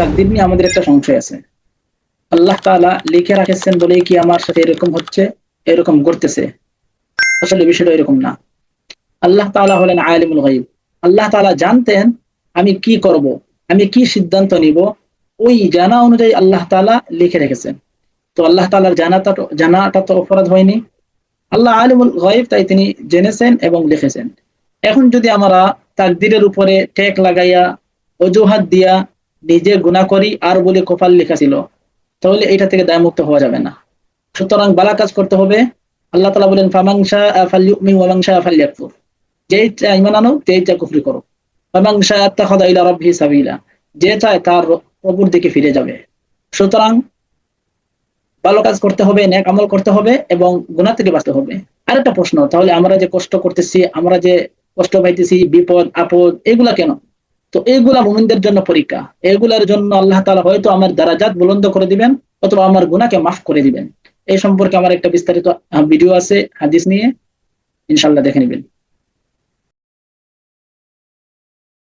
তাকদীর নিয়ে আমাদের একটা সংশয় আছে। আল্লাহ তাআলা লিখে রাখেছেন বলেই কি আমার সাথে এরকম হচ্ছে, এরকম করতেছে? আসলে বিষয়টা এরকম না। আল্লাহ তাআলা হলেন আলিমুল গায়ব। আল্লাহ তাআলা জানতেন আমি কি করব, আমি কি সিদ্ধান্ত নিব, ওই জানা অনুযায়ী আল্লাহ তাআলা লিখে রেখেছেন। তো আল্লাহ তাআলার জানাটা তো অপরাধ হয়নি। আল্লাহ আলিমুল গায়ব, তাই তিনি জেনেছেন এবং লিখেছেন। এখন যদি আমরা তাকদীরের উপরে টেক লাগাইয়া অজুহাত দিয়া নিজে গুনাহ করি আর বলি কপাল লেখা ছিল, তাহলে এটা থেকে দায়মুক্ত হওয়া যাবে না। সুতরাং ভালো কাজ করতে হবে। আল্লাহ তাআলা বলেন ফামান শাআ ফালইউমিন ওয়া মান শাআ ফালইয়াকফুর। যেই চায় ঈমান আনো, যেই চায় কুফরি করো। ফামান শাআ আত্তাখাযা ইলা রাব্বিহি সাবিলা। যে চায় তার প্রভুর দিকে ফিরে যাবে। সুতরাং ভালো কাজ করতে হবে, নেক আমল করতে হবে এবং গুনাহ থেকে বাঁচতে হবে। আরেকটা প্রশ্ন, তাহলে আমরা যে কষ্ট করতেছি, আমরা যে কষ্ট পাইতেছি, বিপদ আপদ, এগুলা কেন? তো এগুলা মুমিনদের জন্য পরীক্ষা। এগুলার জন্য আল্লাহ তাআলা হয়তো আমার দারাজাত বুলন্দ করে দিবেন অথবা আমার গুনাহকে মাফ করে দিবেন। এই সম্পর্কে আমার একটা বিস্তারিত ভিডিও আছে হাদিস নিয়ে, ইনশাআল্লাহ দেখে নেবেন।